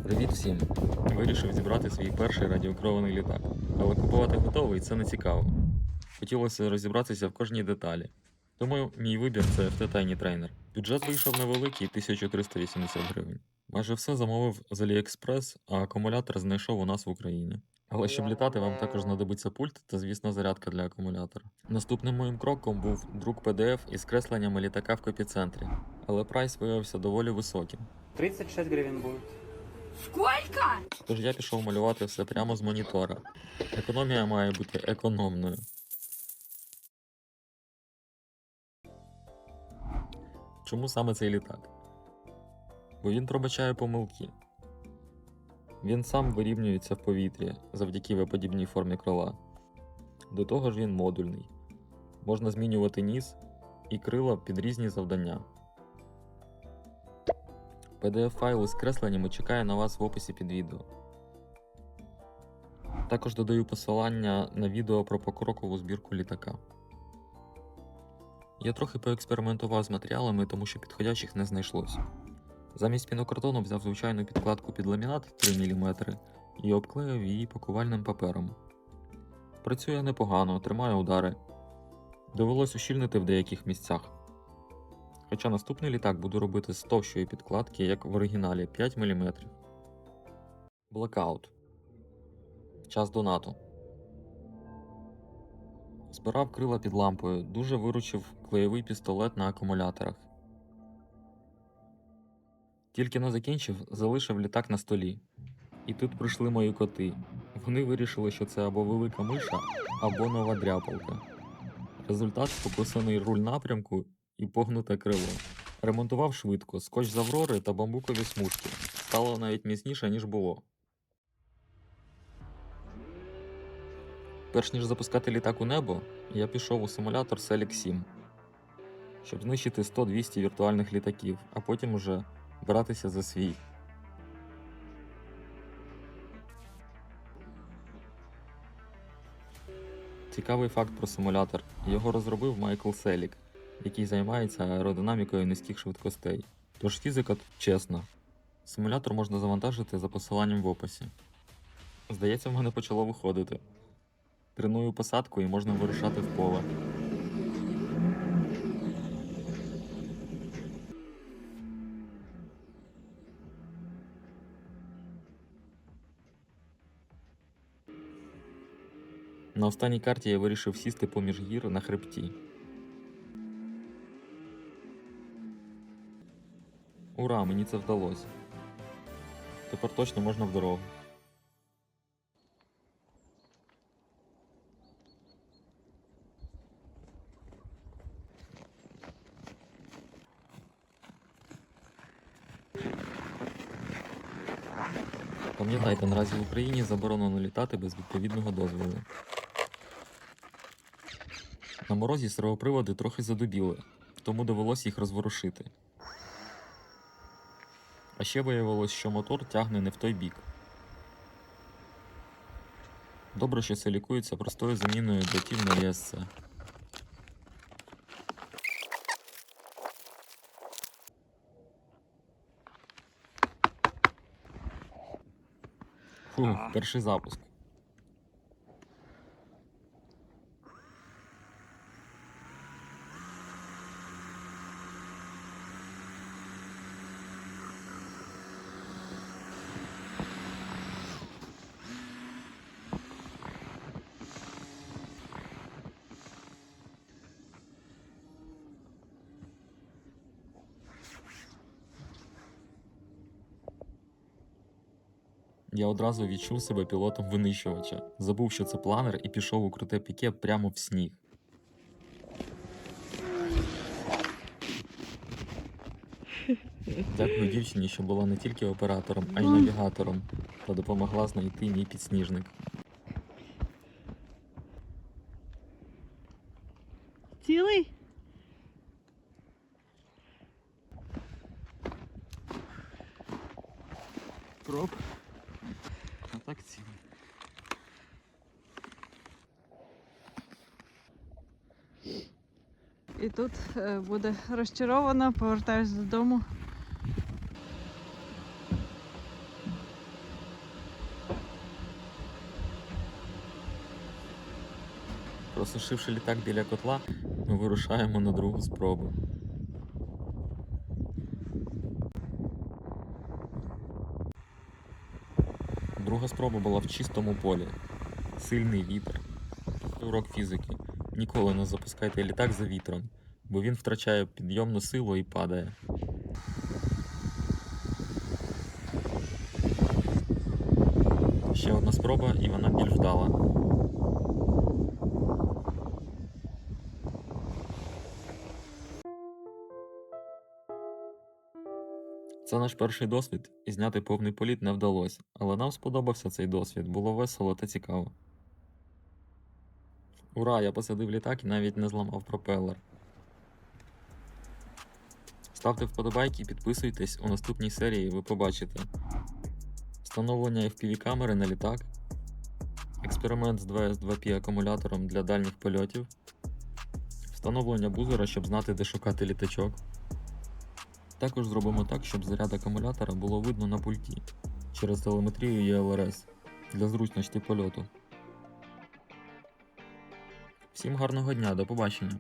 Привіт всім! Вирішив зібрати свій перший радіокерований літак. Але купувати готовий це не цікаво. Хотілося розібратися в кожній деталі. Тому мій вибір це FT Tiny Trainer. Бюджет вийшов невеликий 1380 гривень. Майже все замовив з AliExpress, а акумулятор знайшов у нас в Україні. Але щоб літати, вам також знадобиться пульт та, звісно, зарядка для акумулятора. Наступним моїм кроком був друк PDF із кресленнями літака в копіцентрі. Але прайс виявився доволі високим. 36 гривен будет. Сколько? Тож я пішов малювати все прямо з монітора. Економія має бути економною. Чому саме цей літак? Бо він пробачає помилки. Він сам вирівнюється в повітрі завдяки виподібній формі крила. До того ж він модульний. Можна змінювати ніс і крила під різні завдання. PDF-файл із кресленнями чекає на вас в описі під відео. Також додаю посилання на відео про покрокову збірку літака. Я трохи поекспериментував з матеріалами, тому що підходячих не знайшлось. Замість пінокартону взяв звичайну підкладку під ламінат 3 мм і обклеїв її пакувальним папером. Працює непогано, тримає удари. Довелось ущільнити в деяких місцях. Хоча наступний літак буду робити з товщої підкладки, як в оригіналі, 5 мм. Blackout. Час донату. Збирав крила під лампою, дуже виручив клеєвий пістолет на акумуляторах. Тільки не закінчив, залишив літак на столі. І тут прийшли мої коти. Вони вирішили, що це або велика миша, або нова дряпалка. Результат – покусаний руль напрямку і погнуте крило. Ремонтував швидко, скотч з Аврори та бамбукові смужки. Стало навіть міцніше, ніж було. Перш ніж запускати літак у небо, я пішов у симулятор Select 7, щоб знищити 100-200 віртуальних літаків, а потім уже братися за свій. Цікавий факт про симулятор. Його розробив Майкл Селік, який займається аеродинамікою низьких швидкостей. Тож фізика тут чесна. Симулятор можна завантажити за посиланням в описі. Здається, в мене почало виходити. Треную посадку і можна вирушати в поле. На останній карті я вирішив сісти поміж гір на хребті. Ура, мені це вдалося. Тепер точно можна в дорогу. Пам'ятайте, наразі в Україні заборонено літати без відповідного дозволу. На морозі сервоприводи трохи задубіли, тому довелось їх розворушити. А ще виявилось, що мотор тягне не в той бік. Добре, що це лікується простою заміною дротів на ESC. Фух, перший запуск. Я одразу відчув себе пілотом винищувача. Забув, що це планер, і пішов у круте піке прямо в сніг. Дякую дівчині, що була не тільки оператором, а й навігатором, та допомогла знайти мій підсніжник. Цілий? Проб. А так цілий. І тут буде розчарована, повертаюсь додому. Осушивши літак біля котла, ми вирушаємо на другу спробу. Друга спроба була в чистому полі. Сильний вітер. Урок фізики. Ніколи не запускайте літак за вітром, бо він втрачає підйомну силу і падає. Ще одна спроба, і вона більш вдала. Це наш перший досвід, і зняти повний політ не вдалося, але нам сподобався цей досвід, було весело та цікаво. Ура, я посадив літак і навіть не зламав пропелер. Ставте вподобайки і підписуйтесь, у наступній серії ви побачите встановлення FPV-камери на літак, експеримент з 2S2P акумулятором для дальніх польотів, встановлення бузера, щоб знати, де шукати літачок. Також зробимо так, щоб заряд акумулятора було видно на пульті через телеметрію ELRS для зручності польоту. Всім гарного дня, до побачення!